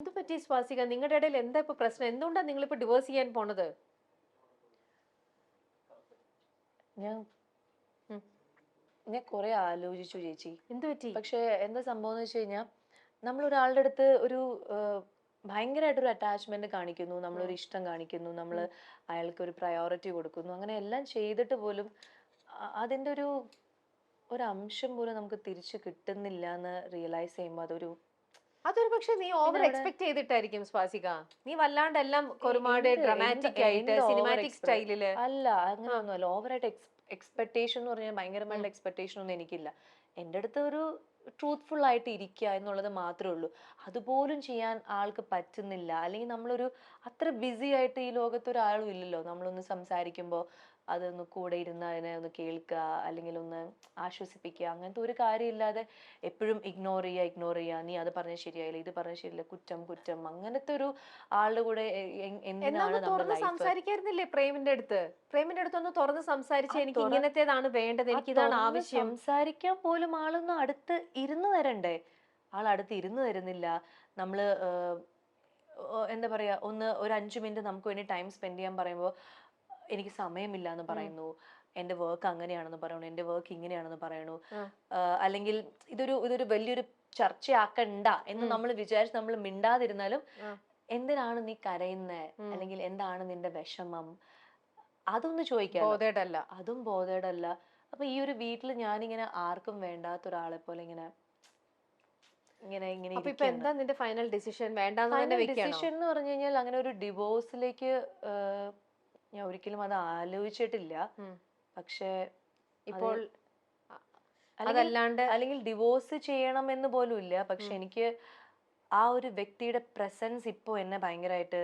എന്ത് പറ്റി സ്വാസിക? നിങ്ങളുടെ ഇടയിൽ എന്താ ഇപ്പൊ പ്രശ്നം? എന്തുകൊണ്ടാ നിങ്ങൾ ഇപ്പൊ ഡിവോഴ്സ് ചെയ്യാൻ പോണത്? ഞാൻ ഉം. ഞാൻ കുറെ ആലോചിച്ചു ചേച്ചി. എന്ത് പറ്റി? പക്ഷെ എന്താ സംഭവം എന്ന് വെച്ച് കഴിഞ്ഞാൽ നമ്മൾ ഒരാളുടെ അടുത്ത് ഒരു ഭയങ്കരമായിട്ടൊരു അറ്റാച്ച്മെന്റ് കാണിക്കുന്നു, നമ്മളൊരു ഇഷ്ടം കാണിക്കുന്നു, നമ്മൾ അയാൾക്ക് ഒരു പ്രയോറിറ്റി കൊടുക്കുന്നു, അങ്ങനെ എല്ലാം ചെയ്തിട്ട് പോലും അതിന്റെ ഒരു അംശം പോലും നമുക്ക് തിരിച്ചു കിട്ടുന്നില്ല എന്ന് റിയലൈസ് ചെയ്യുമ്പോൾ അതൊരു പക്ഷെ നീ ഓവർ എക്സ്പെക്ട് ചെയ്തിട്ടായിരിക്കും സ്വാസിക. നീ വല്ലാണ്ട് എല്ലാം ഒരുപാട് ഡ്രമാറ്റിക് ആയിട്ട് സിനിമാറ്റിക് സ്റ്റൈലില്. അല്ല, അങ്ങനെയൊന്നുമല്ല. ഓവറായിട്ട് എക്സ്പെക്ടേഷൻ എന്ന് പറഞ്ഞാൽ ഭയങ്കരമായിട്ടുള്ള എക്സ്പെക്ടേഷൻ ഒന്നും എനിക്കില്ല. എൻ്റെ അടുത്ത് ഒരു ട്രൂത്ത്ഫുൾ ആയിട്ട് ഇരിക്കുക എന്നുള്ളത് മാത്രമേ ഉള്ളൂ. അതുപോലും ചെയ്യാൻ ആൾക്ക് പറ്റുന്നില്ല. അല്ലെങ്കിൽ നമ്മളൊരു അത്ര ബിസി ആയിട്ട് ഈ ലോകത്ത് ഒരാളും ഇല്ലല്ലോ. നമ്മളൊന്ന് സംസാരിക്കുമ്പോൾ അതൊന്ന് കൂടെ ഇരുന്ന് അതിനെ ഒന്ന് കേൾക്കുക, അല്ലെങ്കിൽ ഒന്ന് ആശ്വസിപ്പിക്കുക, അങ്ങനത്തെ ഒരു കാര്യമില്ലാതെ എപ്പോഴും ഇഗ്നോർ ചെയ്യുക, നീ അത് പറഞ്ഞത് ശരിയായില്ല, ഇത് പറഞ്ഞത് ശരിയില്ല, കുറ്റം കുറ്റം, അങ്ങനത്തെ ഒരു ആളുടെ കൂടെ എന്തിനാണ് നമ്മുടെ തുറന്ന് ലൈഫ്? സംസാരിക്കായിരുന്നില്ലേ പ്രേമിന്റെ അടുത്ത്? പ്രേമിന്റെ അടുത്ത് ഒന്ന് തുറന്ന് സംസാരിച്ച് എനിക്ക് ഇങ്ങനത്തേതാണ് വേണ്ടത്, എനിക്ക് ഇതാണ് ആവശ്യം. സംസാരിക്കാൻ പോലും ആളൊന്നും അടുത്ത് ഇരുന്ന് തരണ്ടേ? അടുത്ത് ഇരുന്ന് തരുന്നില്ല. നമ്മള് എന്താ പറയാ, ഒരു 5 മിനിറ്റ് നമുക്ക് വേണ്ടി ടൈം സ്പെൻഡ് ചെയ്യാൻ പറയുമ്പോൾ എനിക്ക് സമയമില്ല എന്ന് പറയുന്നു, എന്റെ വർക്ക് അങ്ങനെയാണെന്ന് പറയണു, എന്റെ വർക്ക് ഇങ്ങനെയാണെന്ന് പറയണു. അല്ലെങ്കിൽ ഇതൊരു വലിയൊരു ചർച്ചയാക്കണ്ട എന്ന് നമ്മൾ വിചാരിച്ച് നമ്മൾ മിണ്ടാതിരുന്നാലും എന്തിനാണ് നീ കരയുന്നേ, അല്ലെങ്കിൽ എന്താണ് നിന്റെ വിഷമം, അതൊന്ന് ചോദിക്കാം. അതും ബോധേഡല്ല. അപ്പൊ ഈ ഒരു വീട്ടിൽ ഞാനിങ്ങനെ ആർക്കും വേണ്ടാത്ത ഒരാളെ പോലെ ഇങ്ങനെ എന്താ നിന്റെ ഫൈനൽ ഡിസിഷൻ? ഡിസിഷൻ എന്ന് പറഞ്ഞു കഴിഞ്ഞാൽ അങ്ങനെ ഒരു ഡിവോഴ്സിലേക്ക് ഞാൻ ഒരിക്കലും അത് ആലോചിച്ചിട്ടില്ല. പക്ഷെ ഇപ്പോൾ അല്ലെങ്കിൽ ഡിവോഴ്സ് ചെയ്യണം എന്ന് പോലും ഇല്ല. പക്ഷെ എനിക്ക് ആ ഒരു വ്യക്തിയുടെ പ്രസൻസ് ഇപ്പൊ എന്നെ ഭയങ്കരമായിട്ട്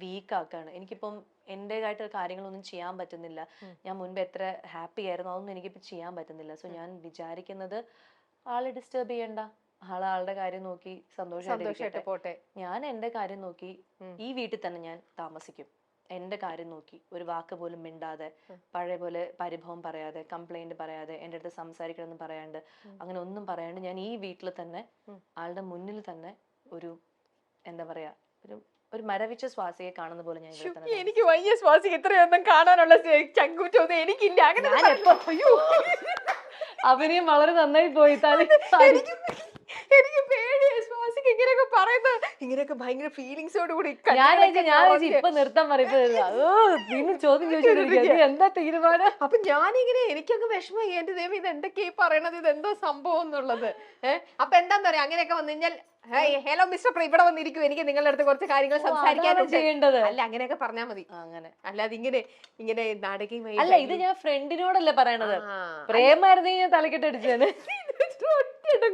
വീക്ക് ആക്കാണ്. എനിക്കിപ്പം എന്റേതായിട്ട് കാര്യങ്ങളൊന്നും ചെയ്യാൻ പറ്റുന്നില്ല. ഞാൻ മുൻപ് എത്ര ഹാപ്പി ആയിരുന്നു അതൊന്നും എനിക്കിപ്പോ ചെയ്യാൻ പറ്റുന്നില്ല. സോ ഞാൻ വിചാരിക്കുന്നത് ആളെ ഡിസ്റ്റർബ് ചെയ്യണ്ട, ആളുടെ കാര്യം നോക്കി സന്തോഷമായിട്ട് പോട്ടെ. ഞാൻ എന്റെ കാര്യം നോക്കി ഈ വീട്ടിൽ തന്നെ ഞാൻ താമസിക്കും. എന്റെ കാര്യം നോക്കി ഒരു വാക്ക് പോലും മിണ്ടാതെ, പഴയ പോലെ പരിഭവം പറയാതെ, കംപ്ലൈന്റ് പറയാതെ, എൻ്റെ അടുത്ത് സംസാരിക്കണമെന്ന് പറയാണ്ട്, അങ്ങനെ ഒന്നും പറയാണ്ട് ഞാൻ ഈ വീട്ടിൽ തന്നെ ആളുടെ മുന്നിൽ തന്നെ ഒരു എന്താ പറയാ, ഒരു മരവിച്ച സ്വാസിയെ കാണുന്ന പോലെ ഞാൻ എനിക്ക് വയ്യ സ്വാസിക, ഇത്രയൊന്നും കാണാനുള്ള ചങ്കൂറ്റൊന്നും എനിക്കില്ല. അവനെയും വളരെ നന്നായി പോയി. എനിക്ക് പേടിയാ സ്വാസിക ഇങ്ങനെയൊക്കെ പറയുന്നത്. ഇങ്ങനെയൊക്കെ ഭയങ്കര ഫീലിങ്സോട് കൂടി ഞാൻ ഇപ്പൊ നിർത്താൻ പറയുന്നത് ചോദ്യം ചോദിച്ചു എന്താ തീരുമാനം. അപ്പൊ ഞാനിങ്ങനെ എനിക്കങ്ങ് വിഷമമായി. എന്റെ ദൈവം ഇത് എന്തൊക്കെയാ പറയണത്, ഇതെന്തോ സംഭവം എന്നുള്ളത്. അപ്പൊ എന്താന്ന് പറയാ, അങ്ങനെയൊക്കെ വന്നു കഴിഞ്ഞാൽ ഹലോ മിസ്റ്റർ പ്രേ, ഇവിടെ വന്നിരിക്കും, എനിക്ക് നിങ്ങളുടെ അടുത്ത് കുറച്ച് കാര്യങ്ങൾ സംസാരിക്കാനുണ്ട്. അല്ല അങ്ങനെയൊക്കെ പറഞ്ഞാൽ മതി. അങ്ങനെ അല്ലാതെ ഇങ്ങനെ നാടകീയമായി. അല്ല, ഇത് ഞാൻ ഫ്രണ്ടിനോടല്ലേ പറയണത്. പ്രേമായിരുന്നെങ്കിൽ ഞാൻ തലക്കെട്ട് അടിച്ചേനെ,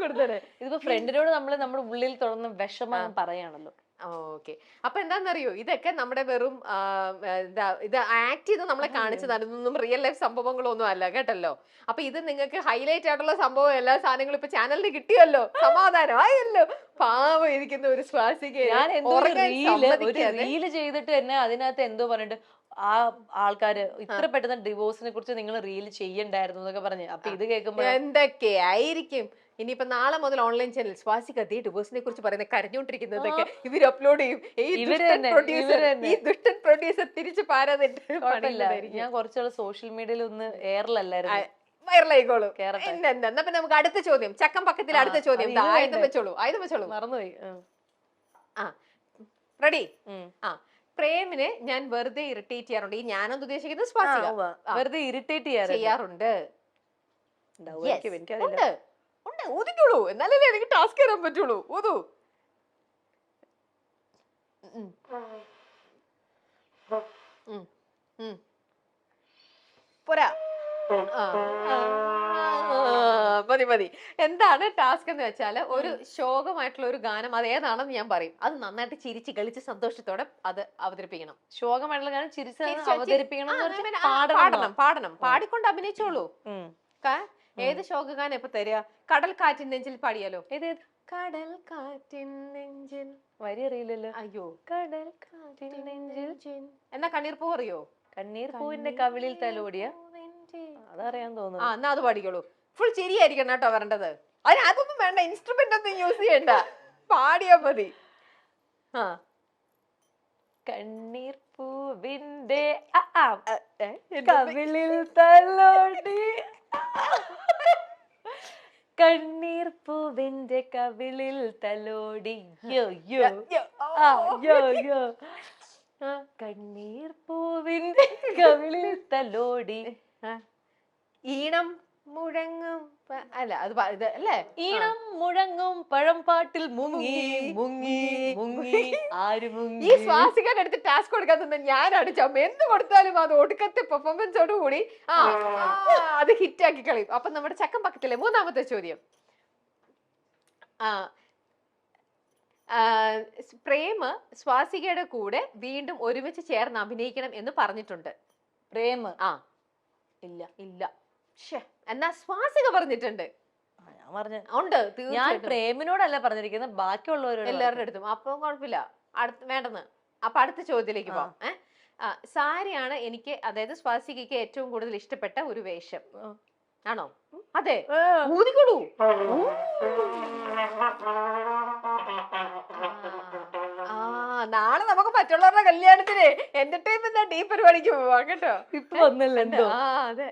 കൊടുത്തേനെ. ഇതിപ്പോ ഫ്രണ്ടിനോട് നമ്മുടെ ഉള്ളിൽ തുറന്ന് വിഷമം പറയാണല്ലോ. ഓക്കെ. അപ്പൊ എന്താന്നറിയോ, ഇതൊക്കെ നമ്മുടെ വെറും ഇത് ആക്ട് ചെയ്ത് നമ്മളെ കാണിച്ചതാണ്. ഇതൊന്നും റിയൽ ലൈഫ് സംഭവങ്ങളൊന്നും അല്ല കേട്ടല്ലോ. അപ്പൊ ഇത് നിങ്ങൾക്ക് ഹൈലൈറ്റ് ആയിട്ടുള്ള സംഭവം എല്ലാ സാധനങ്ങളും ഇപ്പൊ ചാനലിന് കിട്ടിയല്ലോ, സമാധാനമായല്ലോ. പാവം ഇരിക്കുന്ന ഒരു സ്വാസിക. ഞാൻ റീല് ചെയ്തിട്ട് തന്നെ അതിനകത്ത് എന്തോ പറഞ്ഞിട്ട് ആ ആൾക്കാര് ഇത്ര പെട്ടെന്ന് ഡിവോഴ്സിനെ കുറിച്ച് നിങ്ങൾ റീൽ ചെയ്യണ്ടായിരുന്നു എന്നൊക്കെ പറഞ്ഞു. അപ്പൊ ഇത് കേൾക്കുമ്പോ എന്തൊക്കെയായിരിക്കും. ഇനിയിപ്പോ നാളെ മുതൽ ഓൺലൈൻ ചാനൽ സ്വാസിക ഡിവോഴ്സിനെ കുറിച്ച് പറയുന്നത് കരഞ്ഞോണ്ടിരിക്കുന്നതൊക്കെ ഇവർ അപ്ലോഡ് ചെയ്യും. ഈ ദുഷ്ടൻ പ്രൊഡ്യൂസർ തിരിച്ചു പാരാതിട്ട്. ഞാൻ കുറച്ചുള്ള സോഷ്യൽ മീഡിയയിൽ ഒന്ന് എയറിലല്ലായിരുന്നു. വൈറലായിക്കോളൂ. എന്നാ പിന്നെ നമുക്ക് അടുത്ത ചോദ്യം, ചക്കം പക്കത്തിൽ അടുത്ത ചോദ്യം. ആയുധം വെച്ചോളൂ. മറന്നുപോയി. റെഡി? പ്രേമിനെ ഞാൻ വെറുതെ ഇറിറ്റേറ്റ് ചെയ്യാറുണ്ട്. ഈ ഞാനെന്ന് ഉദ്ദേശിക്കുന്നത് സ്വാസിക വെറുതെ ഇറിറ്റേറ്റ് ചെയ്യാറുണ്ട്. ഊതിക്കോളൂ, എന്നാലല്ലേ എനിക്ക് ടാസ്ക് തരാൻ പറ്റുള്ളൂ. ഊതു. പോരാ, മതി. എന്താണ് ടാസ്ക് എന്ന് വെച്ചാല്, ഒരു ശോകമായിട്ടുള്ള ഒരു ഗാനം, അത് ഏതാണെന്ന് ഞാൻ പറയും. അത് നന്നായിട്ട് ചിരിച്ച് കളിച്ച് സന്തോഷത്തോടെ അത് അവതരിപ്പിക്കണം. ശോകമായിട്ടുള്ള ഗാനം ചിരിച്ച് അവതരിപ്പിക്കണം. പാടണം. പാടിക്കൊണ്ട് അഭിനയിച്ചോളൂ. ഏത് ശോകഗാനം ഇപ്പൊ തരിക? കടൽ കാറ്റിൻ നെഞ്ചിൽ പാടിയാലോ? കടൽ കാറ്റിൻ നെഞ്ചിൽ. വരി അറിയില്ലല്ലോ. അയ്യോ, കടൽ കാറ്റിൻ നെഞ്ചിൽ. എന്നാ കണ്ണീർ പൂ അറിയോ? കണ്ണീർ പൂവിന്റെ കവിളിൽ തലോടിയ, അതറിയാൻ തോന്നുന്നു. എന്നാ അത് പാടിക്കോളൂ. ഫുൾ ചിരിയായിരിക്കണം കേട്ടോ വരേണ്ടത്. അതൊന്നും വേണ്ട, ഇൻസ്ട്രുമെന്റ് ഒന്നും യൂസ് ചെയ്യണ്ട, പാടിയാ മതി. ആ കണ്ണീർ പൂവിന്റെ എന്ത് കവിളിൽ തലോടി കണ്ണീർ പൂവിന്റെ കവിളിൽ തലോടി യോ യോ ആ യോ യോ ആ, കണ്ണീർ പൂവിന്റെ കവിളിൽ തലോടി ഈണം മുഴങ്ങും അല്ല അത് ഇത് അല്ലേ ഈണം മുഴങ്ങും പഴംപാട്ടിൽ മുങ്ങി മുങ്ങി മുങ്ങി ആര് ഈ മുങ്ങി ശ്വാസിക്കാൻ എടുത്ത് ടാസ്ക് കൊടുക്കാൻ തന്നെ ഞാനാണ് ചമ്മ എന്ത് കൊടുത്താലും അത് ഒടുക്കത്തെ പെർഫോമൻസോട് കൂടി അത് ഹിറ്റാക്കി കളയും. അപ്പൊ നമ്മുടെ ചക്കം പക്കത്തിലെ മൂന്നാമത്തെ ചോദ്യം. ആ പ്രേമ സ്വാസികയുടെ കൂടെ വീണ്ടും ഒരുമിച്ച് ചേർന്ന് അഭിനയിക്കണം എന്ന് പറഞ്ഞിട്ടുണ്ട്. പ്രേമ ആ ഇല്ല ഇല്ല. ശ്ശെ, എന്നാ സ്വാസിക പറഞ്ഞിട്ടുണ്ട്. ഞാൻ പറഞ്ഞ ഉണ്ട് ഞാൻ തീർച്ചയായിട്ടും പ്രേമിനോടല്ല പറഞ്ഞിരിക്കുന്നത്, ബാക്കിയുള്ളവരോട് എല്ലാവരുടെ അടുത്തും. അപ്പൊ കുഴപ്പമില്ല, വേണ്ടെന്ന്. അപ്പൊ അടുത്ത ചോദ്യത്തിലേക്ക് പോവാം. സാരിയാണ് എനിക്ക്, അതായത് സ്വാസികയ്ക്ക് ഏറ്റവും കൂടുതൽ ഇഷ്ടപ്പെട്ട ഒരു വേഷം ആണോ? അതെ, ഊതിക്കൊടു. നാളെ നമുക്ക് മറ്റുള്ളവരുടെ കല്യാണത്തിന് എന്റർടൈൻമെന്റ് ഈ പരിപാടിക്ക് പോവാം കേട്ടോ. ഇപ്പൊ വന്നല്ലോ എന്തോ. അതെ.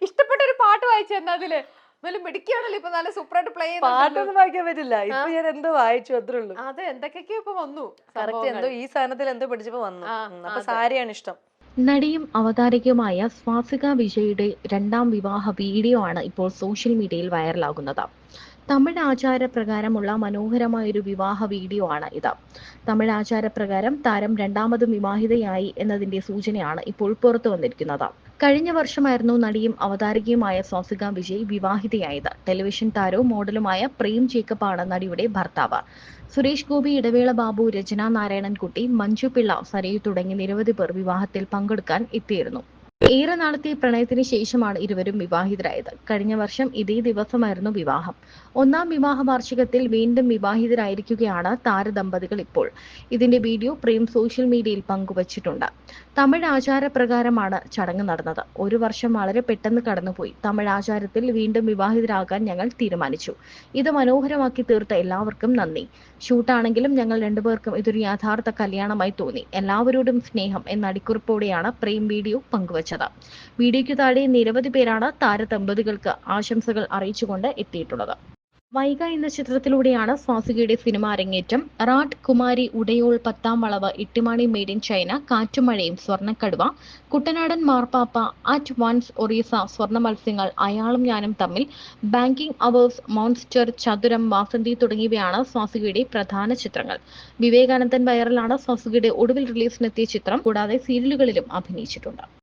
ഇഷ്ടപ്പെട്ട ഒരു പാട്ട് വായിച്ചു എന്നാ അതില് നല്ല മിടുക്കിയാണല്ലോ. ഇപ്പൊ നല്ല സൂപ്പറായിട്ട് പ്ലേ പാട്ടൊന്നും വായിക്കാൻ പറ്റില്ല. ഇപ്പൊ ഞാൻ എന്തോ വായിച്ചു അത്രേ ഉള്ളൂ. അതെ, എന്തൊക്കെയൊക്കെയോ ഇപ്പൊ വന്നു. കറക്റ്റ് എന്തോ ഈ സാധനത്തിൽ എന്തോ പിടിച്ചപ്പോ വന്നു. അപ്പൊ സാരിയാണ് ഇഷ്ടം. നടിയും അവതാരകയുമായ സ്വാസിക വിജയുടെ രണ്ടാം വിവാഹ വീഡിയോ ആണ് ഇപ്പോൾ സോഷ്യൽ മീഡിയയിൽ വൈറലാകുന്നത്. തമിഴ് ആചാരപ്രകാരമുള്ള മനോഹരമായൊരു വിവാഹ വീഡിയോ ആണ് ഇത്. തമിഴ് ആചാരപ്രകാരം താരം രണ്ടാമതും വിവാഹിതയായി എന്നതിന്റെ സൂചനയാണ് ഇപ്പോൾ പുറത്തു വന്നിരിക്കുന്നത്. കഴിഞ്ഞ വർഷമായിരുന്നു നടിയും അവതാരകയുമായ സ്വാസിക വിജയ് വിവാഹിതയായത്. ടെലിവിഷൻ താരവും മോഡലുമായ പ്രേം ജേക്കബ് ആണ് നടിയുടെ ഭർത്താവ്. സുരേഷ് ഗോപി, ഇടവേള ബാബു, രചന നാരായണൻകുട്ടി, മഞ്ജു പിള്ള, സരയു തുടങ്ങി നിരവധി പേർ വിവാഹത്തിൽ പങ്കെടുക്കാൻ എത്തിയിരുന്നു. ഏറെ നാളത്തെ പ്രണയത്തിന് ശേഷമാണ് ഇരുവരും വിവാഹിതരായത്. കഴിഞ്ഞ വർഷം ഇതേ ദിവസമായിരുന്നു വിവാഹം. ഒന്നാം വിവാഹ വാർഷികത്തിൽ വീണ്ടും വിവാഹിതരായിരിക്കുകയാണ് താരദമ്പതികൾ ഇപ്പോൾ. ഇതിന്റെ വീഡിയോ പ്രേം സോഷ്യൽ മീഡിയയിൽ പങ്കുവച്ചിട്ടുണ്ട്. തമിഴ് ആചാരപ്രകാരമാണ് ചടങ്ങ് നടന്നത്. ഒരു വർഷം വളരെ പെട്ടെന്ന് കടന്നുപോയി. തമിഴ് ആചാരത്തിൽ വീണ്ടും വിവാഹിതരാകാൻ ഞങ്ങൾ തീരുമാനിച്ചു. ഇത് മനോഹരമാക്കി തീർത്ത എല്ലാവർക്കും നന്ദി. ഷൂട്ടാണെങ്കിലും ഞങ്ങൾ രണ്ടുപേർക്കും ഇതൊരു യഥാർത്ഥ കല്യാണമായി തോന്നി. എല്ലാവരോടും സ്നേഹം എന്ന അടിക്കുറിപ്പോടെയാണ് പ്രേം വീഡിയോ പങ്കുവച്ചത്. വീഡിയോയ്ക്ക് താഴെ നിരവധി പേരാണ് താരദമ്പതികൾക്ക് ആശംസകൾ അറിയിച്ചുകൊണ്ട് എത്തിയിട്ടുള്ളത്. വൈഗ എന്ന ചിത്രത്തിലൂടെയാണ് സ്വാസികയുടെ സിനിമ അരങ്ങേറ്റം. റാട്ട്, കുമാരി, ഉടയോൾ, പത്താം വളവ്, ഇട്ടിമാണി, മെയ്ഡ് ഇൻ ചൈന, കാറ്റുമഴയും, സ്വർണ്ണക്കടുവ, കുട്ടനാടൻ മാർപ്പാപ്പ, അറ്റ് വൺസ്, ഒറീസ, സ്വർണ്ണ മത്സ്യങ്ങൾ, അയാളും ഞാനും തമ്മിൽ, ബാങ്കിംഗ് അവേഴ്സ്, മോൺസ്റ്റർ, ചതുരം, വാസന്തി തുടങ്ങിയവയാണ് സ്വാസികയുടെ പ്രധാന ചിത്രങ്ങൾ. വിവേകാനന്ദൻ വൈറലാണ് സ്വാസികയുടെ ഒടുവിൽ റിലീസിനെത്തിയ ചിത്രം. കൂടാതെ സീരിയലുകളിലും അഭിനയിച്ചിട്ടുണ്ട്.